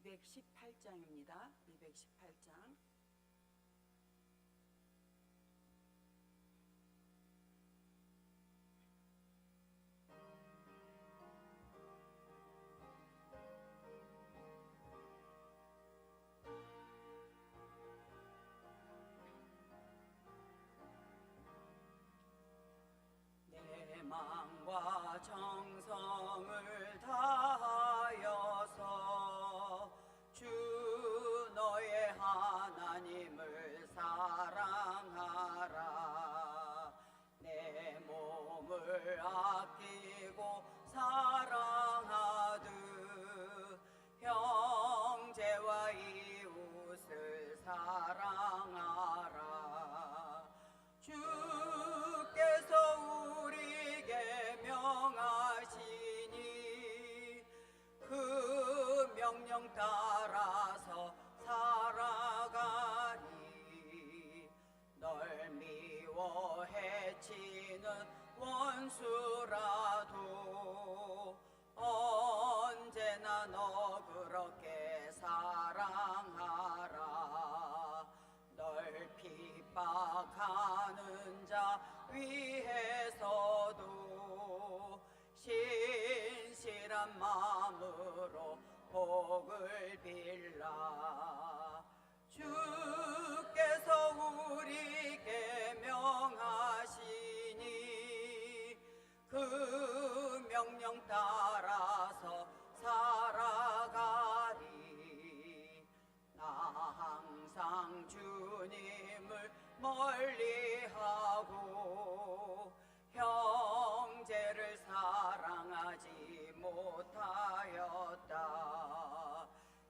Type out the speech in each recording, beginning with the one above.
218장입니다. 218장. 내 마음과 정성을 다하여서 주 너의 하나님을 사랑하라. 내 몸을 아끼고 사랑하듯 형제와 이웃을 사랑하라. 주께서 우리에게 명하시니 그 명령 따라서 살아가리. 널 미워 해치는 원수라도 언제나 너 그렇게 사랑하라. 널 핍박하는 자 위해서도 신실한 마음으로 복을 빌라. 주께서 우리에게 명하시니 그 명령 따라서 살아가리. 나 항상 주님을 멀리하고 형제를 사랑하지 못하였다.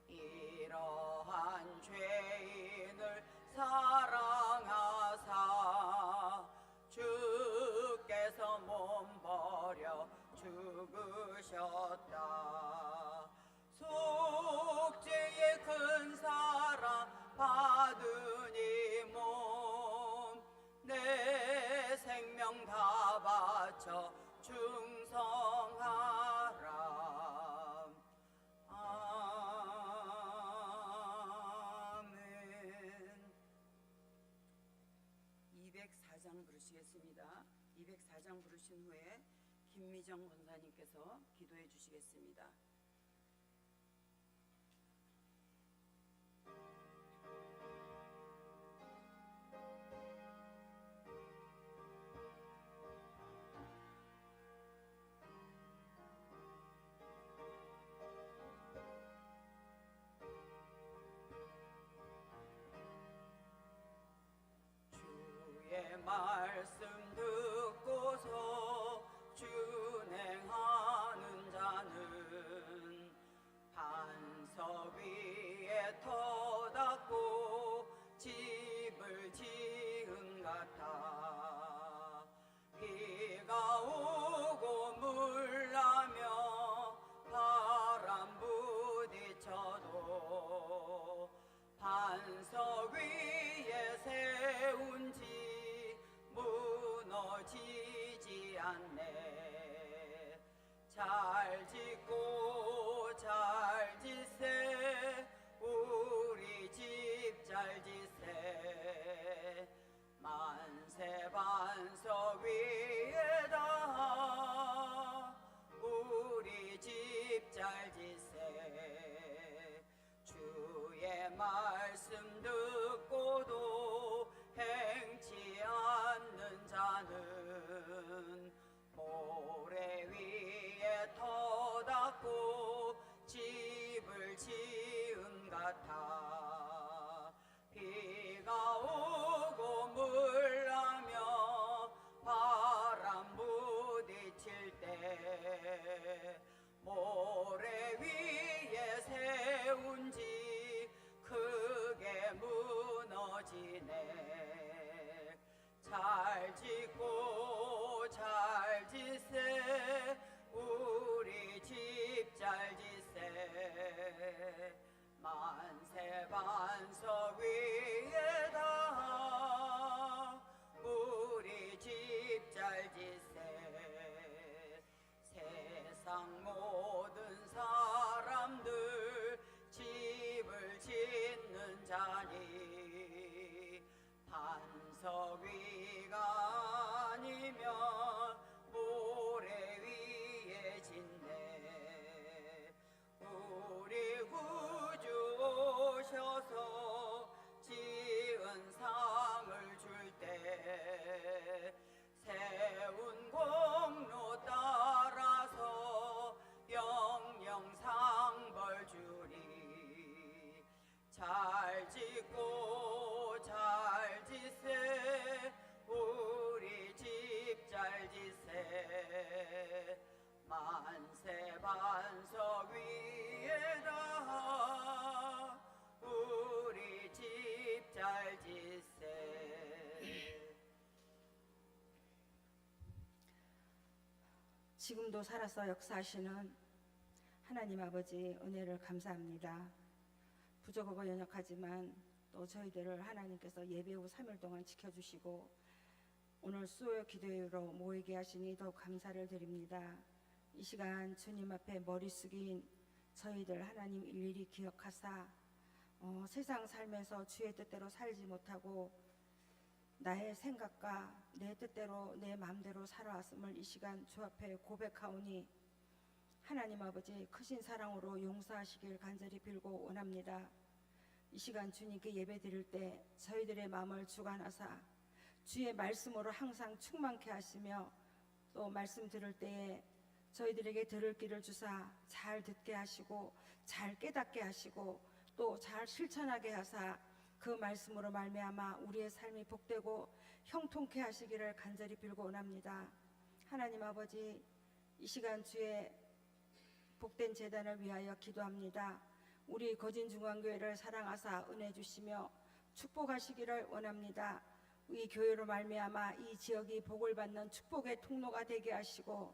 이러한 죄인을 사랑하사 주께서 몸 버려 죽으셨다. 속죄의 큰 사랑 받으니 몸 내 생명 다 바쳐 충성하라. 아멘. 204장 부르시겠습니다. 204장 부르신 후에 김미정 권사님께서 기도해 주시겠습니다. 주의 말씀 듣고서 준행하는 자는 반석 위에 터닫고 집을 지은 같아. 비가 오고 물나며 바람 부딪혀도 반석 위에 세운지 무너지지 않네. 잘 짓고 잘 짓세 우리 집 잘 짓세. 만세 반석 위에다 우리 집 잘 짓세. 주의 말씀 듣고도 행치 않는 자는 모래 위에 터닫고 집을 지은 같아. 비가 오고 물나며 바람 부딪힐 때 모래 위에 세운지 크게 무너지네. 잘 짓고 잘 짓세 우리 집 잘 짓세. 만세 반석 위에다 우리 집 잘 지세. 지금도 살아서 역사하시는 하나님 아버지 은혜를 감사합니다. 부족하고 연약하지만 또 저희들을 하나님께서 예배 후 3일 동안 지켜주시고 오늘 수요 기도회로 모이게 하시니 더욱 감사를 드립니다. 이 시간 주님 앞에 머리 숙인 저희들 하나님 일일이 기억하사 세상 살면서 주의 뜻대로 살지 못하고 나의 생각과 내 뜻대로 내 마음대로 살아왔음을 이 시간 주 앞에 고백하오니 하나님 아버지 크신 사랑으로 용서하시길 간절히 빌고 원합니다. 이 시간 주님께 예배 드릴 때 저희들의 마음을 주관하사 주의 말씀으로 항상 충만케 하시며 또 말씀 들을 때에 저희들에게 들을 길을 주사 잘 듣게 하시고 잘 깨닫게 하시고 또 잘 실천하게 하사 그 말씀으로 말미암아 우리의 삶이 복되고 형통케 하시기를 간절히 빌고 원합니다. 하나님 아버지 이 시간 주의 복된 재단을 위하여 기도합니다. 우리 거진중앙교회를 사랑하사 은혜 주시며 축복하시기를 원합니다. 이 교회로 말미암아 이 지역이 복을 받는 축복의 통로가 되게 하시고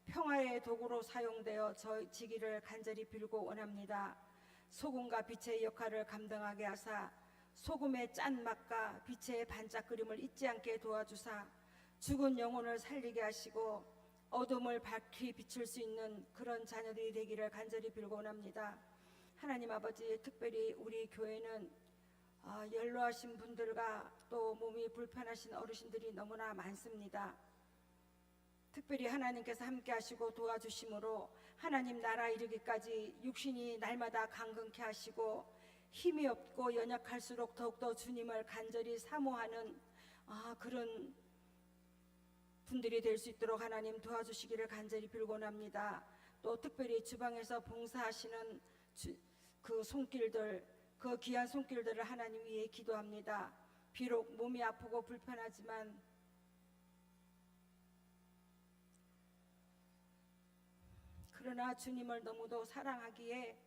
평화의 도구로 사용되어 지기를 간절히 빌고 원합니다. 소금과 빛의 역할을 감당하게 하사 소금의 짠 맛과 빛의 반짝거림을 잊지 않게 도와주사 죽은 영혼을 살리게 하시고 어둠을 밝히 비출 수 있는 그런 자녀들이 되기를 간절히 빌고 원합니다. 하나님 아버지 특별히 우리 교회는 연로하신 분들과 또 몸이 불편하신 어르신들이 너무나 많습니다. 특별히 하나님께서 함께 하시고 도와주심으로 하나님 나라 이르기까지 육신이 날마다 강건케 하시고 힘이 없고 연약할수록 더욱더 주님을 간절히 사모하는 그런 분들이 될 수 있도록 하나님 도와주시기를 간절히 빌고 원합니다. 또 특별히 주방에서 봉사하시는 그 손길들, 그 귀한 손길들을 하나님 위해 기도합니다. 비록 몸이 아프고 불편하지만 그러나 주님을 너무도 사랑하기에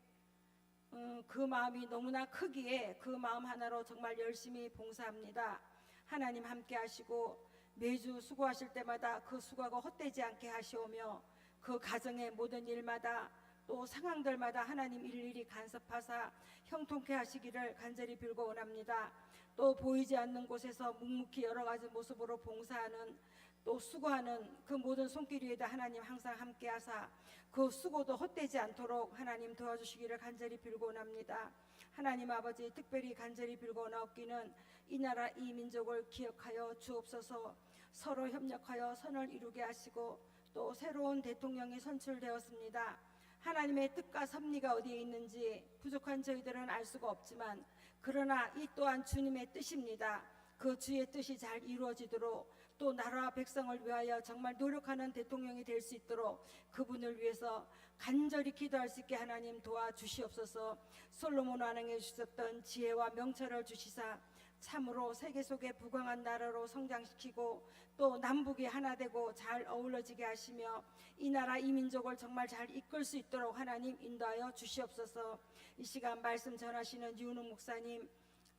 그 마음이 너무나 크기에 그 마음 하나로 정말 열심히 봉사합니다. 하나님 함께 하시고 매주 수고하실 때마다 그 수고가 헛되지 않게 하시오며 그 가정의 모든 일마다 또 상황들마다 하나님 일일이 간섭하사 형통케 하시기를 간절히 빌고 원합니다. 또 보이지 않는 곳에서 묵묵히 여러 가지 모습으로 봉사하는 또 수고하는 그 모든 손길 위에다 하나님 항상 함께 하사 그 수고도 헛되지 않도록 하나님 도와주시기를 간절히 빌고 원합니다. 하나님 아버지 특별히 간절히 빌고 원하옵기는 이 나라 이 민족을 기억하여 주옵소서. 서로 협력하여 선을 이루게 하시고 또 새로운 대통령이 선출되었습니다. 하나님의 뜻과 섭리가 어디에 있는지 부족한 저희들은 알 수가 없지만 그러나 이 또한 주님의 뜻입니다. 그 주의 뜻이 잘 이루어지도록 또 나라와 백성을 위하여 정말 노력하는 대통령이 될 수 있도록 그분을 위해서 간절히 기도할 수 있게 하나님 도와주시옵소서. 솔로몬 왕에게 주셨던 지혜와 명철을 주시사 참으로 세계 속에 부강한 나라로 성장시키고 또 남북이 하나 되고 잘 어우러지게 하시며 이 나라 이 민족을 정말 잘 이끌 수 있도록 하나님 인도하여 주시옵소서. 이 시간 말씀 전하시는 유은우 목사님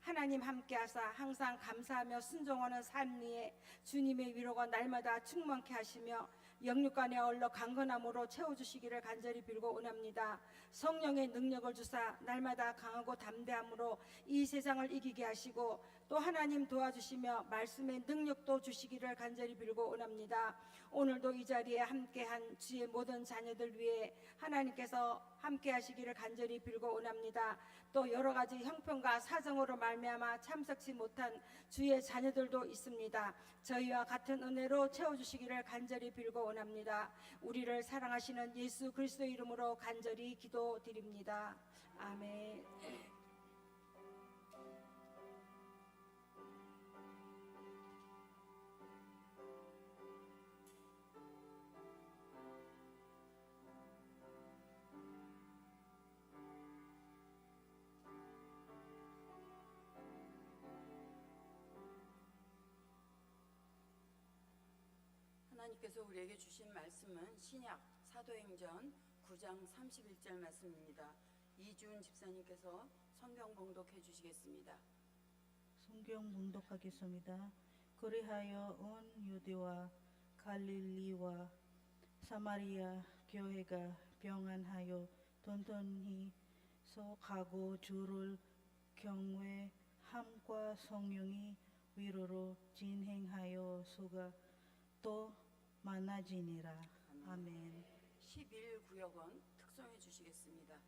하나님 함께하사 항상 감사하며 순종하는 삶 위에 주님의 위로가 날마다 충만케 하시며 영육간에 얼러 강건함으로 채워주시기를 간절히 빌고 원합니다. 성령의 능력을 주사 날마다 강하고 담대함으로 이 세상을 이기게 하시고 또 하나님 도와주시며 말씀의 능력도 주시기를 간절히 빌고 원합니다. 오늘도 이 자리에 함께한 주의 모든 자녀들 위해 하나님께서 함께 하시기를 간절히 빌고 원합니다. 또 여러 가지 형편과 사정으로 말미암아 참석치 못한 주의 자녀들도 있습니다. 저희와 같은 은혜로 채워주시기를 간절히 빌고 원합니다. 우리를 사랑하시는 예수 그리스도의 이름으로 간절히 기도드립니다. 아멘. 하나님께서 우리에게 주신 말씀은 신약 사도행전 9장 31절 말씀입니다. 이주은 집사님께서 성경 봉독해 주시겠습니다. 성경 문독하겠습니다. 그리하여 온 유대와 갈릴리와 사마리아 교회가 평안하여 던던히 서가고 주를 경외함과 성령이 위로로 진행하여 수가 또 많아지니라. 아멘. 11구역원 특송해 주시겠습니다.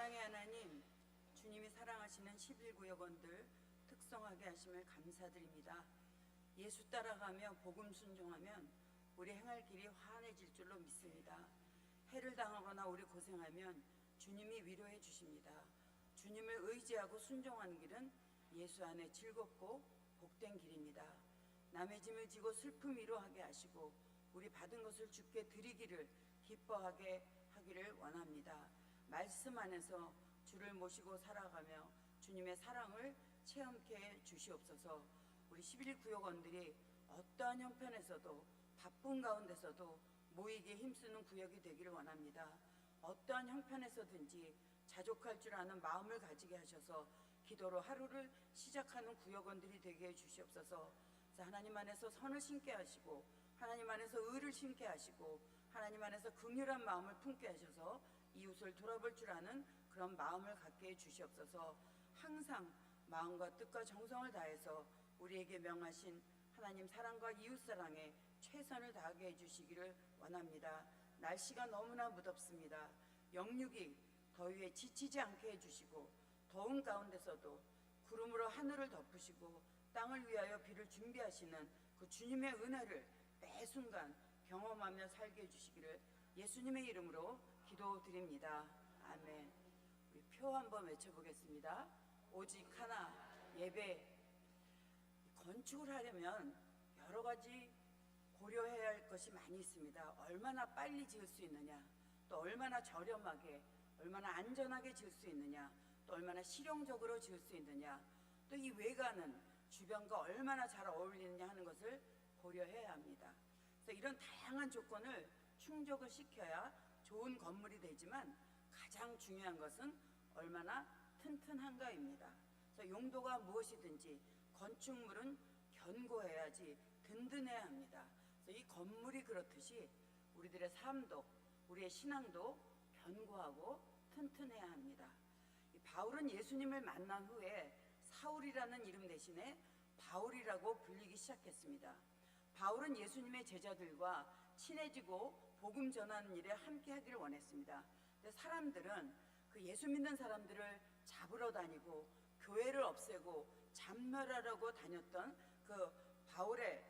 사랑의 하나님, 주님이 사랑하시는 11구역원들 특성하게 하심을 감사드립니다. 예수 따라가며 복음 순종하면 우리 행할 길이 환해질 줄로 믿습니다. 해를 당하거나 우리 고생하면 주님이 위로해 주십니다. 주님을 의지하고 순종하는 길은 예수 안에 즐겁고 복된 길입니다. 남의 짐을 지고 슬픔 위로하게 하시고 우리 받은 것을 주께 드리기를 기뻐하게 하기를 원합니다. 말씀 안에서 주를 모시고 살아가며 주님의 사랑을 체험케 해 주시옵소서. 우리 11구역원들이 어떠한 형편에서도 바쁜 가운데서도 모이기에 힘쓰는 구역이 되기를 원합니다. 어떠한 형편에서든지 자족할 줄 아는 마음을 가지게 하셔서 기도로 하루를 시작하는 구역원들이 되게 해 주시옵소서. 하나님 안에서 선을 심게 하시고 하나님 안에서 의를 심게 하시고 하나님 안에서 긍휼한 마음을 품게 하셔서 이웃을 돌아볼 줄 아는 그런 마음을 갖게 해 주시옵소서. 항상 마음과 뜻과 정성을 다해서 우리에게 명하신 하나님 사랑과 이웃 사랑에 최선을 다하게 해주시기를 원합니다. 날씨가 너무나 무덥습니다. 영육이 더위에 지치지 않게 해주시고 더운 가운데서도 구름으로 하늘을 덮으시고 땅을 위하여 비를 준비하시는 그 주님의 은혜를 매 순간 경험하며 살게 해주시기를 예수님의 이름으로 기도드립니다. 아멘. 우리 표 한번 외쳐보겠습니다. 오직 하나 예배. 건축을 하려면 여러 가지 고려해야 할 것이 많이 있습니다. 얼마나 빨리 지을 수 있느냐, 또 얼마나 저렴하게, 얼마나 안전하게 지을 수 있느냐, 또 얼마나 실용적으로 지을 수 있느냐, 또 이 외관은 주변과 얼마나 잘 어울리느냐 하는 것을 고려해야 합니다. 그래서 이런 다양한 조건을 충족을 시켜야 좋은 건물이 되지만 가장 중요한 것은 얼마나 튼튼한가입니다. 그래서 용도가 무엇이든지 건축물은 견고해야지 든든해야 합니다. 그래서 이 건물이 그렇듯이 우리들의 삶도, 우리의 신앙도 견고하고 튼튼해야 합니다. 바울은 예수님을 만난 후에 사울이라는 이름 대신에 바울이라고 불리기 시작했습니다. 바울은 예수님의 제자들과 친해지고 복음 전하는 일에 함께 하기를 원했습니다. 근데 사람들은 그 예수 믿는 사람들을 잡으러 다니고 교회를 없애고 잡멸하려고 다녔던 그 바울의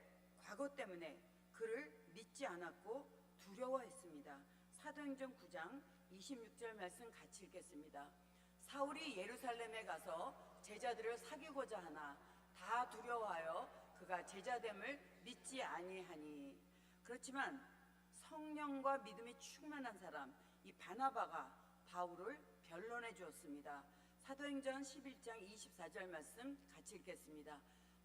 과거 때문에 그를 믿지 않았고 두려워했습니다. 사도행전 9장 26절 말씀 같이 읽겠습니다. 사울이 예루살렘에 가서 제자들을 사귀고자 하나 다 두려워하여 그가 제자됨을 믿지 아니하니. 그렇지만 성령과 믿음이 충만한 사람 이 바나바가 바울을 변론해 주었습니다. 사도행전 11장 24절 말씀 같이 읽겠습니다.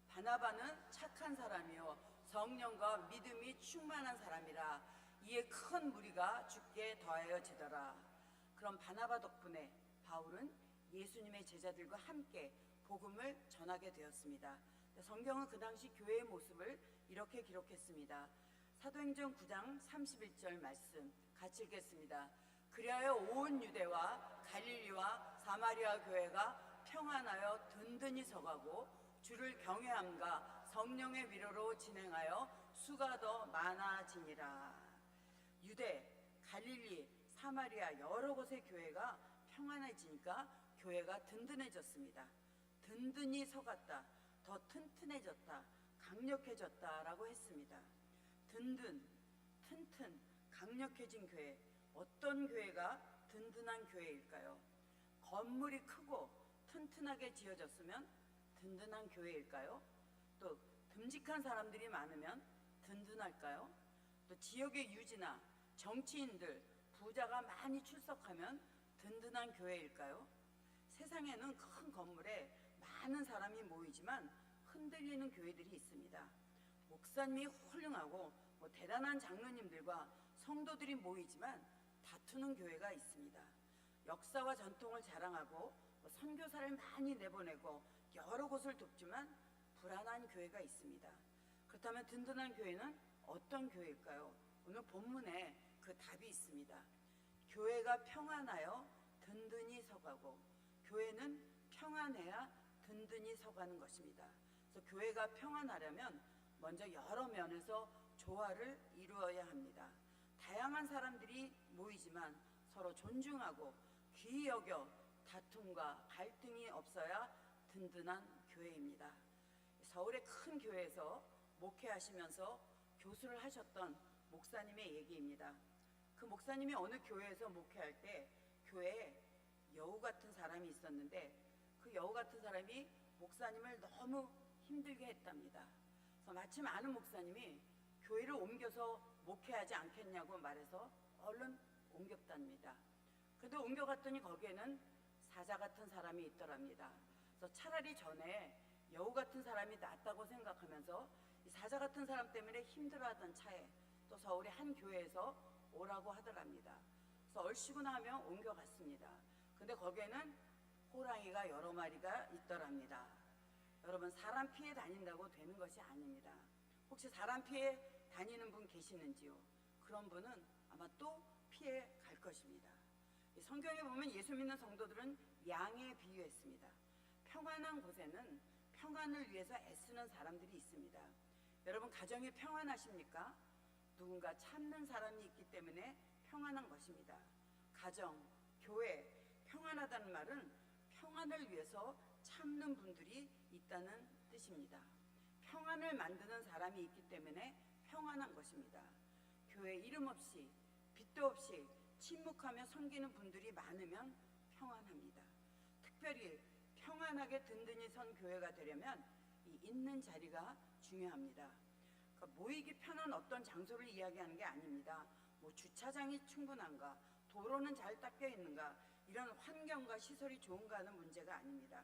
바나바는 착한 사람이요 성령과 믿음이 충만한 사람이라 이에 큰 무리가 주께 더하여지더라. 그럼 바나바 덕분에 바울은 예수님의 제자들과 함께 복음을 전하게 되었습니다. 성경은 그 당시 교회의 모습을 이렇게 기록했습니다. 사도행전 9장 31절 말씀 같이 읽겠습니다. 그리하여 온 유대와 갈릴리와 사마리아 교회가 평안하여 든든히 서가고 주를 경외함과 성령의 위로로 진행하여 수가 더 많아지니라. 유대, 갈릴리, 사마리아 여러 곳의 교회가 평안해지니까 교회가 든든해졌습니다. 든든히 서갔다, 더 튼튼해졌다, 강력해졌다라고 했습니다. 든든, 튼튼, 강력해진 교회, 어떤 교회가 든든한 교회일까요? 건물이 크고 튼튼하게 지어졌으면 든든한 교회일까요? 또 듬직한 사람들이 많으면 든든할까요? 또 지역의 유지나 정치인들, 부자가 많이 출석하면 든든한 교회일까요? 세상에는 큰 건물에 많은 사람이 모이지만 흔들리는 교회들이 있습니다. 목사님이 훌륭하고 대단한 장로님들과 성도들이 모이지만 다투는 교회가 있습니다. 역사와 전통을 자랑하고 선교사를 많이 내보내고 여러 곳을 돕지만 불안한 교회가 있습니다. 그렇다면 든든한 교회는 어떤 교회일까요? 오늘 본문에 그 답이 있습니다. 교회가 평안하여 든든히 서가고, 교회는 평안해야 든든히 서가는 것입니다. 그래서 교회가 평안하려면 먼저 여러 면에서 조화를 이루어야 합니다. 다양한 사람들이 모이지만 서로 존중하고 귀히 여겨 다툼과 갈등이 없어야 든든한 교회입니다. 서울의 큰 교회에서 목회하시면서 교수를 하셨던 목사님의 얘기입니다. 그 목사님이 어느 교회에서 목회할 때 교회에 여우 같은 사람이 있었는데 그 여우 같은 사람이 목사님을 너무 힘들게 했답니다. 그래서 마침 아는 목사님이 교회를 옮겨서 목회하지 않겠냐고 말해서 얼른 옮겼답니다. 그래도 옮겨갔더니 거기에는 사자 같은 사람이 있더랍니다. 그래서 차라리 전에 여우 같은 사람이 낫다고 생각하면서 이 사자 같은 사람 때문에 힘들어하던 차에 또 서울의 한 교회에서 오라고 하더랍니다. 그래서 얼씨구 나면 옮겨갔습니다. 근데 거기에는 호랑이가 여러 마리가 있더랍니다. 여러분, 사람 피해 다닌다고 되는 것이 아닙니다. 혹시 사람 피해 다니는 분 계시는지요? 그런 분은 아마 또 피해 갈 것입니다. 성경에 보면 예수 믿는 성도들은 양에 비유했습니다. 평안한 곳에는 평안을 위해서 애쓰는 사람들이 있습니다. 여러분, 가정이 평안하십니까? 누군가 참는 사람이 있기 때문에 평안한 것입니다. 가정, 교회, 평안하다는 말은 평안을 위해서 참는 분들이 있다는 뜻입니다. 평안을 만드는 사람이 있기 때문에 평안한 것입니다. 교회 이름 없이 빚도 없이 침묵하며 섬기는 분들이 많으면 평안합니다. 특별히 평안하게 든든히 선 교회가 되려면 이 있는 자리가 중요합니다. 그러니까 모이기 편한 어떤 장소를 이야기하는 게 아닙니다. 뭐 주차장이 충분한가, 도로는 잘 닦여 있는가, 이런 환경과 시설이 좋은가 하는 문제가 아닙니다.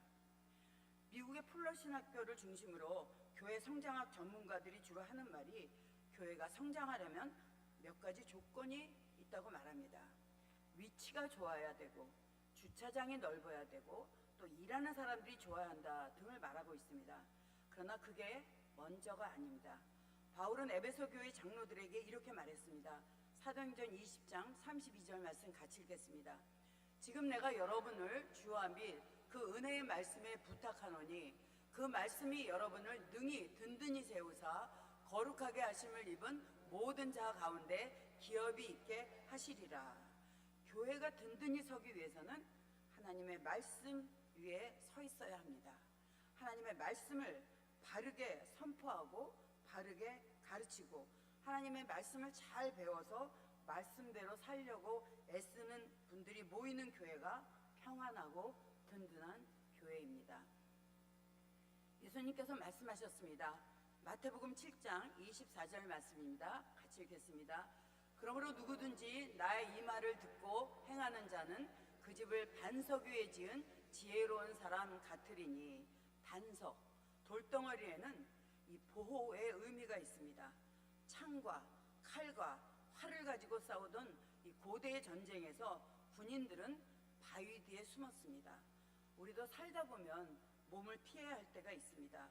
미국의 풀러 신학교를 중심으로 교회 성장학 전문가들이 주로 하는 말이 교회가 성장하려면 몇 가지 조건이 있다고 말합니다. 위치가 좋아야 되고, 주차장이 넓어야 되고, 또 일하는 사람들이 좋아야 한다 등을 말하고 있습니다. 그러나 그게 먼저가 아닙니다. 바울은 에베소 교회 장로들에게 이렇게 말했습니다. 사도행전 20장 32절 말씀 같이 읽겠습니다. 지금 내가 여러분을 주와 및 그 은혜의 말씀에 부탁하노니 그 말씀이 여러분을 능히 든든히 세우사 거룩하게 하심을 입은 모든 자 가운데 기업이 있게 하시리라. 교회가 든든히 서기 위해서는 하나님의 말씀 위에 서 있어야 합니다. 하나님의 말씀을 바르게 선포하고 바르게 가르치고 하나님의 말씀을 잘 배워서 말씀대로 살려고 애쓰는 분들이 모이는 교회가 평안하고 든든한 교회입니다. 예수님께서 말씀하셨습니다. 마태복음 7장 24절 말씀입니다. 같이 읽겠습니다. 그러므로 누구든지 나의 이 말을 듣고 행하는 자는 그 집을 반석 위에 지은 지혜로운 사람 같으리니. 반석, 돌덩어리에는 이 보호의 의미가 있습니다. 창과 칼과 활을 가지고 싸우던 이 고대의 전쟁에서 군인들은 바위 뒤에 숨었습니다. 우리도 살다 보면 몸을 피해야 할 때가 있습니다.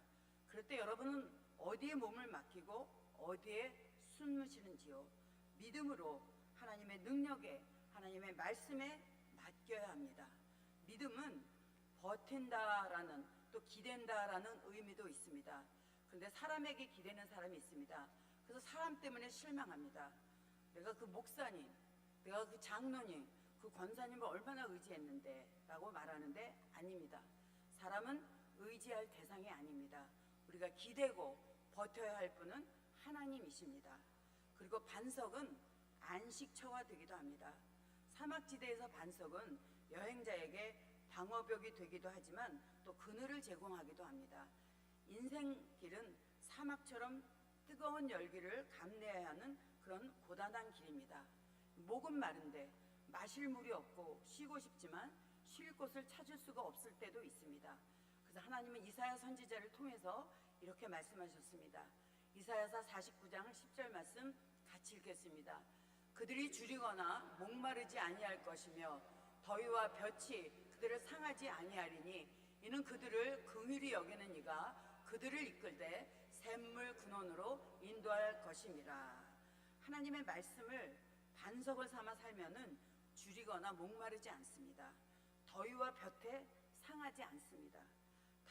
그럴 때 여러분은 어디에 몸을 맡기고 어디에 숨으시는지요? 믿음으로 하나님의 능력에, 하나님의 말씀에 맡겨야 합니다. 믿음은 버틴다라는, 또 기댄다라는 의미도 있습니다. 그런데 사람에게 기대는 사람이 있습니다. 그래서 사람 때문에 실망합니다. 내가 그 목사님, 내가 그 장로님, 그 권사님을 얼마나 의지했는데 라고 말하는데 아닙니다. 사람은 의지할 대상이 아닙니다. 우리가 기대고 버텨야 할 분은 하나님이십니다. 그리고 반석은 안식처가 되기도 합니다. 사막지대에서 반석은 여행자에게 방어벽이 되기도 하지만 또 그늘을 제공하기도 합니다. 인생길은 사막처럼 뜨거운 열기를 감내해야 하는 그런 고단한 길입니다. 목은 마른데 마실 물이 없고 쉬고 싶지만 쉴 곳을 찾을 수가 없을 때도 있습니다. 그래서 하나님은 이사야 선지자를 통해서 이렇게 말씀하셨습니다. 이사야서 49장 10절 말씀 같이 읽겠습니다. 그들이 줄이거나 목마르지 아니할 것이며 더위와 볕이 그들을 상하지 아니하리니 이는 그들을 긍휼히 여기는 이가 그들을 이끌되 샘물 근원으로 인도할 것임이라. 하나님의 말씀을 반석을 삼아 살면은 줄이거나 목마르지 않습니다. 더위와 볕에 상하지 않습니다.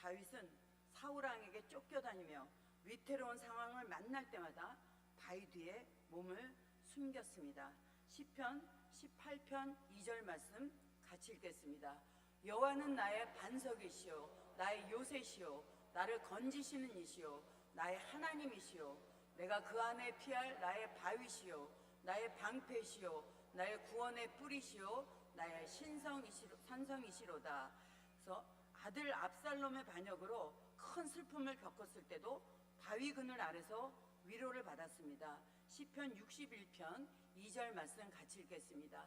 다윗은 사울왕에게 쫓겨다니며 위태로운 상황을 만날 때마다 바위 뒤에 몸을 숨겼습니다. 시편 18편 2절 말씀 같이 읽겠습니다. 여호와는 나의 반석이시요 나의 요새시요 나를 건지시는 이시요 나의 하나님이시요 내가 그 안에 피할 나의 바위시요 나의 방패시요 나의 구원의 뿌리시요 나의 산성이시로다. 그래서 아들 압살롬의 반역으로 큰 슬픔을 겪었을 때도 바위 그늘 아래서 위로를 받았습니다. 시편 61편 2절 말씀 같이 읽겠습니다.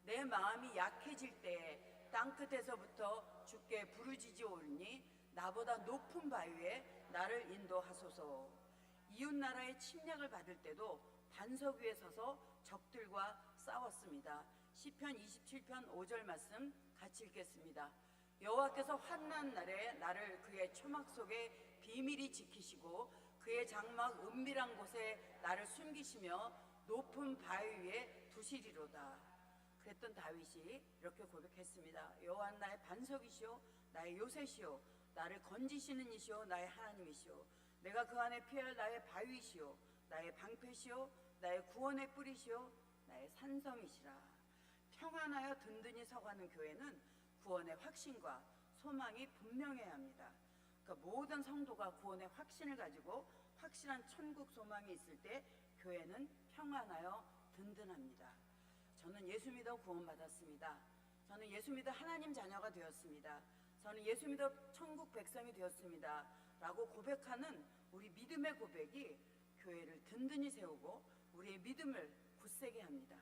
내 마음이 약해질 때에 땅끝에서부터 주께 부르짖으오니 나보다 높은 바위에 나를 인도하소서. 이웃나라의 침략을 받을 때도 반석 위에 서서 적들과 싸웠습니다. 시편 27편 5절 말씀 같이 읽겠습니다. 여호와께서 환난 날에 나를 그의 초막 속에 비밀히 지키시고 그의 장막 은밀한 곳에 나를 숨기시며 높은 바위 위에 두시리로다. 그랬던 다윗이 이렇게 고백했습니다. 여호와는 나의 반석이시오 나의 요새시오 나를 건지시는 이시오 나의 하나님이시오 내가 그 안에 피할 나의 바위시오 나의 방패시오 나의 구원의 뿌리시오 나의 산성이시라. 평안하여 든든히 서가는 교회는 구원의 확신과 소망이 분명해야 합니다. 그러니까 모든 성도가 구원의 확신을 가지고 확실한 천국 소망이 있을 때 교회는 평안하여 든든합니다. 저는 예수 믿어 구원받았습니다. 저는 예수 믿어 하나님 자녀가 되었습니다. 저는 예수 믿어 천국 백성이 되었습니다. 라고 고백하는 우리 믿음의 고백이 교회를 든든히 세우고 우리의 믿음을 굳세게 합니다.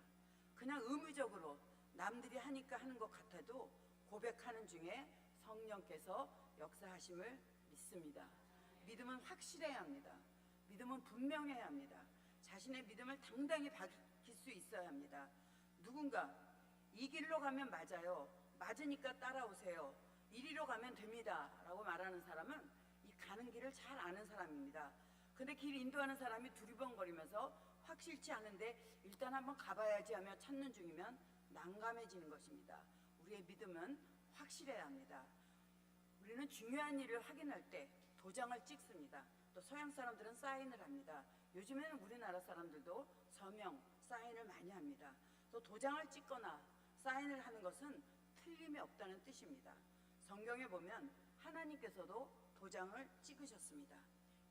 그냥 의무적으로 남들이 하니까 하는 것 같아도 고백하는 중에 성령께서 역사하심을 믿습니다. 믿음은 확실해야 합니다. 믿음은 분명해야 합니다. 자신의 믿음을 당당히 밝힐 수 있어야 합니다. 누군가 이 길로 가면 맞아요. 맞으니까 따라오세요. 이리로 가면 됩니다. 라고 말하는 사람은 이 가는 길을 잘 아는 사람입니다. 근데 길 인도하는 사람이 두리번거리면서 확실치 않은데 일단 한번 가봐야지 하며 찾는 중이면 난감해지는 것입니다. 우리의 믿음은 확실해야 합니다. 우리는 중요한 일을 확인할 때 도장을 찍습니다. 또 서양 사람들은 사인을 합니다. 요즘에는 우리나라 사람들도 서명, 사인을 많이 합니다. 또 도장을 찍거나 사인을 하는 것은 틀림이 없다는 뜻입니다. 성경에 보면 하나님께서도 도장을 찍으셨습니다.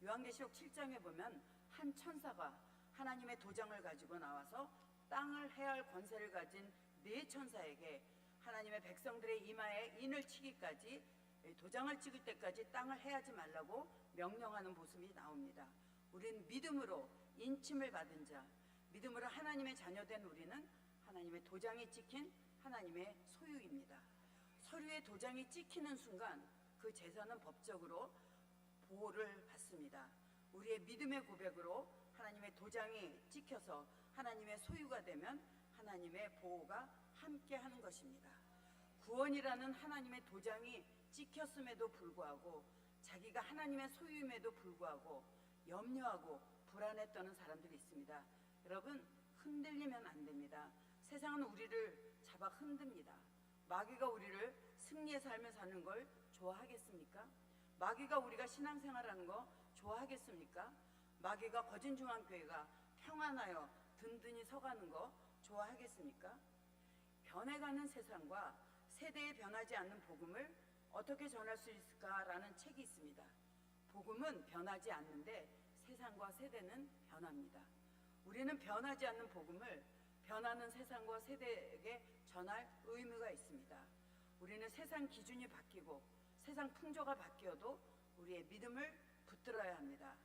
요한계시록 7장에 보면 한 천사가 하나님의 도장을 가지고 나와서 땅을 해할 권세를 가진 네 천사에게 하나님의 백성들의 이마에 인을 치기까지, 도장을 찍을 때까지 땅을 해하지 말라고 명령하는 모습이 나옵니다. 우리는 믿음으로 인침을 받은 자, 믿음으로 하나님의 자녀된 우리는 하나님의 도장이 찍힌 하나님의 소유입니다. 서류에 도장이 찍히는 순간 그 재산은 법적으로 보호를 받습니다. 우리의 믿음의 고백으로 하나님의 도장이 찍혀서 하나님의 소유가 되면 하나님의 보호가 함께 하는 것입니다. 구원이라는 하나님의 도장이 찍혔음에도 불구하고 자기가 하나님의 소유임에도 불구하고 염려하고 불안에 떠는 사람들이 있습니다. 여러분, 흔들리면 안 됩니다. 세상은 우리를 잡아 흔듭니다. 마귀가 우리를 승리의 삶을 사는 걸 좋아하겠습니까? 마귀가 우리가 신앙생활하는 거 좋아하겠습니까? 마귀가 거진중앙교회가 평안하여 든든히 서가는 거 좋아하겠습니까? 변해가는 세상과 세대에 변하지 않는 복음을 어떻게 전할 수 있을까라는 책이 있습니다. 복음은 변하지 않는데 세상과 세대는 변합니다. 우리는 변하지 않는 복음을 변하는 세상과 세대에게 전할 의무가 있습니다. 우리는 세상 기준이 바뀌고 세상 풍조가 바뀌어도 우리의 믿음을 붙들어야 합니다.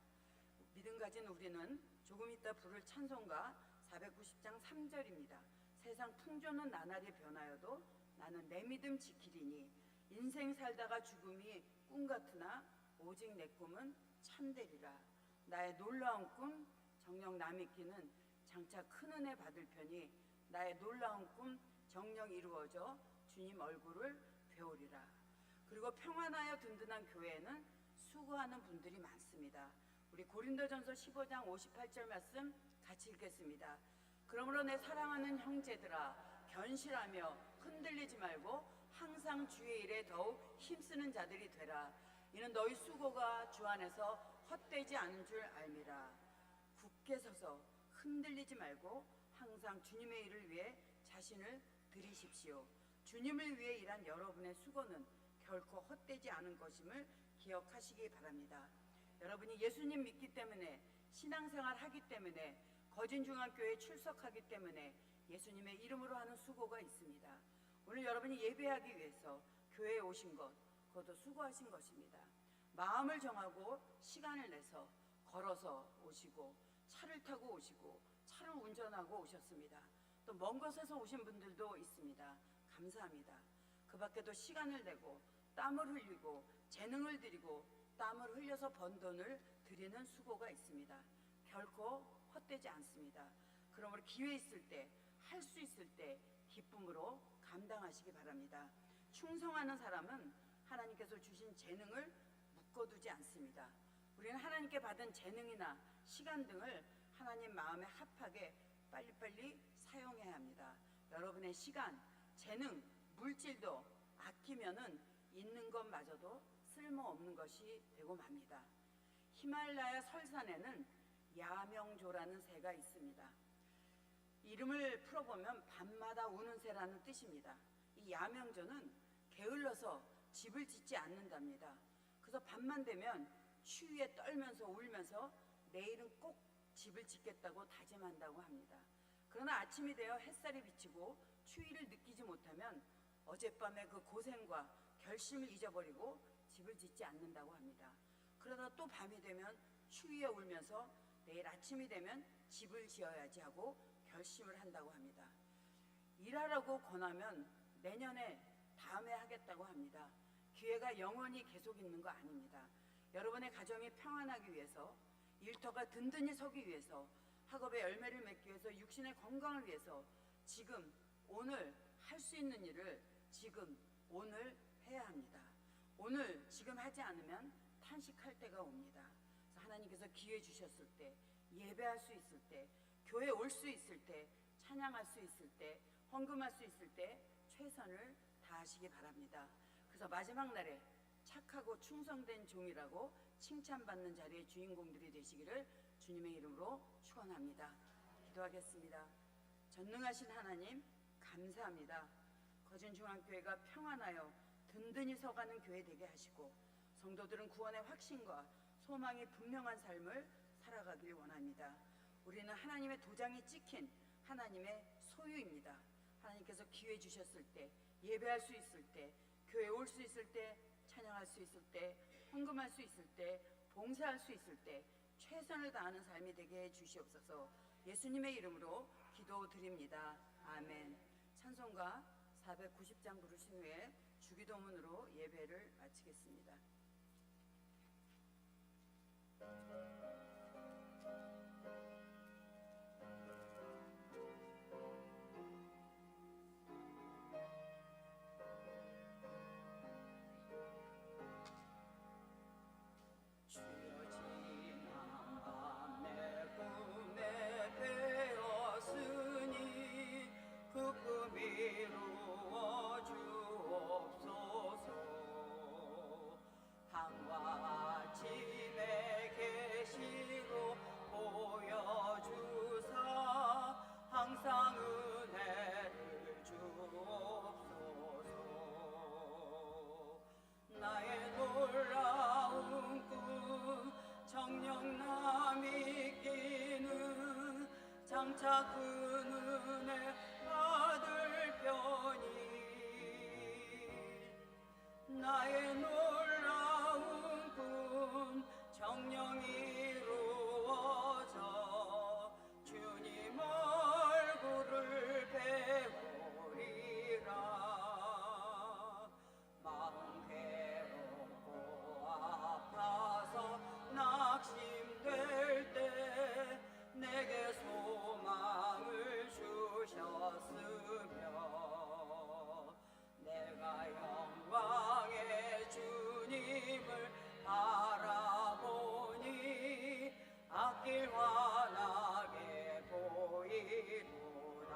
믿음 가진 우리는 조금 이따 부를 찬송가 490장 3절입니다. 세상 풍조는 나날이 변하여도 나는 내 믿음 지키리니 인생 살다가 죽음이 꿈 같으나 오직 내 꿈은 참되리라. 나의 놀라운 꿈 정녕 남이 끼는 장차 큰 은혜 받을 편이 나의 놀라운 꿈 정녕 이루어져 주님 얼굴을 배우리라. 그리고 평안하여 든든한 교회에는 수고하는 분들이 많습니다. 우리 고린도전서 15장 58절 말씀 같이 읽겠습니다. 그러므로 내 사랑하는 형제들아 견실하며 흔들리지 말고 항상 주의 일에 더욱 힘쓰는 자들이 되라. 이는 너희 수고가 주 안에서 헛되지 않은 줄 알미라. 굳게 서서 흔들리지 말고 항상 주님의 일을 위해 자신을 드리십시오. 주님을 위해 일한 여러분의 수고는 결코 헛되지 않은 것임을 기억하시기 바랍니다. 여러분이 예수님 믿기 때문에 신앙생활 하기 때문에 거진중앙교회에 출석하기 때문에 예수님의 이름으로 하는 수고가 있습니다. 오늘 여러분이 예배하기 위해서 교회에 오신 것, 그것도 수고하신 것입니다. 마음을 정하고 시간을 내서 걸어서 오시고 차를 타고 오시고 차를 운전하고 오셨습니다. 또 먼 곳에서 오신 분들도 있습니다. 감사합니다. 그 밖에도 시간을 내고 땀을 흘리고 재능을 들이고 땀을 흘려서 번 돈을 드리는 수고가 있습니다. 결코 헛되지 않습니다. 그러므로 기회 있을 때, 할 수 있을 때 기쁨으로 감당하시기 바랍니다. 충성하는 사람은 하나님께서 주신 재능을 묶어두지 않습니다. 우리는 하나님께 받은 재능이나 시간 등을 하나님 마음에 합하게 빨리빨리 사용해야 합니다. 여러분의 시간, 재능, 물질도 아끼면은 있는 것마저도 쓸모없는 것이 되고 맙니다. 히말라야 설산에는 야명조라는 새가 있습니다. 이름을 풀어보면 밤마다 우는 새라는 뜻입니다. 이 야명조는 게을러서 집을 짓지 않는답니다. 그래서 밤만 되면 추위에 떨면서 울면서 내일은 꼭 집을 짓겠다고 다짐한다고 합니다. 그러나 아침이 되어 햇살이 비치고 추위를 느끼지 못하면 어젯밤의 그 고생과 결심을 잊어버리고 집을 짓지 않는다고 합니다. 그러다 또 밤이 되면 추위에 울면서 내일 아침이 되면 집을 지어야지 하고 결심을 한다고 합니다. 일하라고 권하면 내년에 다음에 하겠다고 합니다. 기회가 영원히 계속 있는 거 아닙니다. 여러분의 가정이 평안하기 위해서, 일터가 든든히 서기 위해서, 학업의 열매를 맺기 위해서, 육신의 건강을 위해서 지금 오늘 할 수 있는 일을 지금 오늘 해야 합니다. 오늘 지금 하지 않으면 탄식할 때가 옵니다. 그래서 하나님께서 기회 주셨을 때, 예배할 수 있을 때, 교회 올 수 있을 때, 찬양할 수 있을 때, 헌금할 수 있을 때 최선을 다하시기 바랍니다. 그래서 마지막 날에 착하고 충성된 종이라고 칭찬받는 자리의 주인공들이 되시기를 주님의 이름으로 축원합니다. 기도하겠습니다. 전능하신 하나님 감사합니다. 거진중앙교회가 평안하여 든든히 서가는 교회 되게 하시고 성도들은 구원의 확신과 소망이 분명한 삶을 살아가길 원합니다. 우리는 하나님의 도장이 찍힌 하나님의 소유입니다. 하나님께서 기회 주셨을 때, 예배할 수 있을 때, 교회 올 수 있을 때, 찬양할 수 있을 때, 헌금할 수 있을 때, 봉사할 수 있을 때 최선을 다하는 삶이 되게 해 주시옵소서. 예수님의 이름으로 기도드립니다. 아멘. 찬송가 490장 부르신 후에 주기도문으로 예배를 마치겠습니다. 항상 은혜를 주옵소서. 나의 놀라운 꿈 정령남이 끼는 장차 그 은혜 받을 편이 나의 놀라운 꿈 정령이 이루어져 주님 얼굴을 배우리라. 마음 괴롭고 아파서 낙심될 때 내게 소망을 주셨으며 내가 영광의 주님을 바라보니 앞길 환하게 보이도다.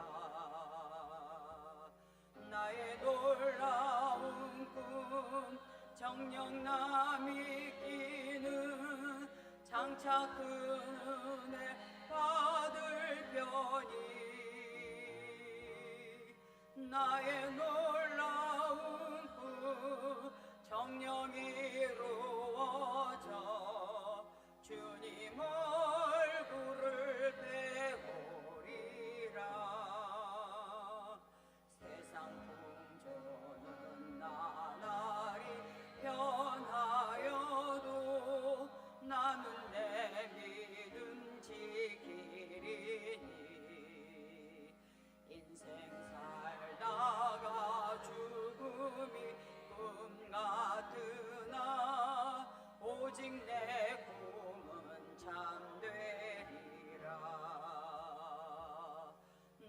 나의 놀라운 꿈 정령남이 끼는 장차 그 은혜 받을 편이 나의 놀라운 꿈 정령이 이루어져 주님 얼굴을 배우리라. 세상 풍조는 나날이 변하여도 나는 내 믿음 지키리니 인생 살다가 죽음이 꿈 같으나 오직 내 꿈은 참되리라.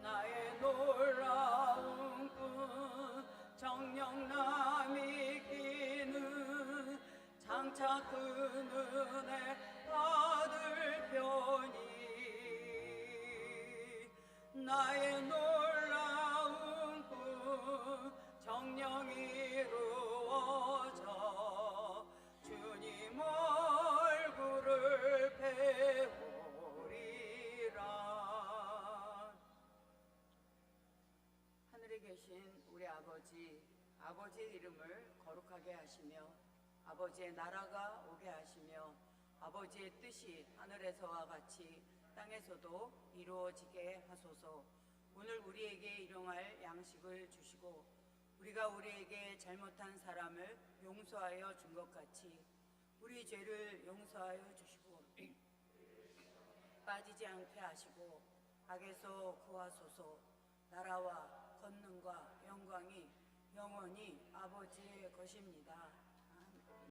나의 놀라운 꿈 정령남이 끼는 장차 그 은혜 받을 편이 나의 놀라운 꿈 정령이 이루어져 주님 얼굴을 배우리라. 하늘에 계신 우리 아버지, 아버지의 이름을 거룩하게 하시며 아버지의 나라가 오게 하시며 아버지의 뜻이 하늘에서와 같이 땅에서도 이루어지게 하소서. 오늘 우리에게 일용할 양식을 주시고 우리가 우리에게 잘못한 사람을 용서하여 준 것 같이 우리 죄를 용서하여 주시고 빠지지 않게 하시고 악에서 구하소서. 나라와 권능과 영광이 영원히 아버지의 것입니다.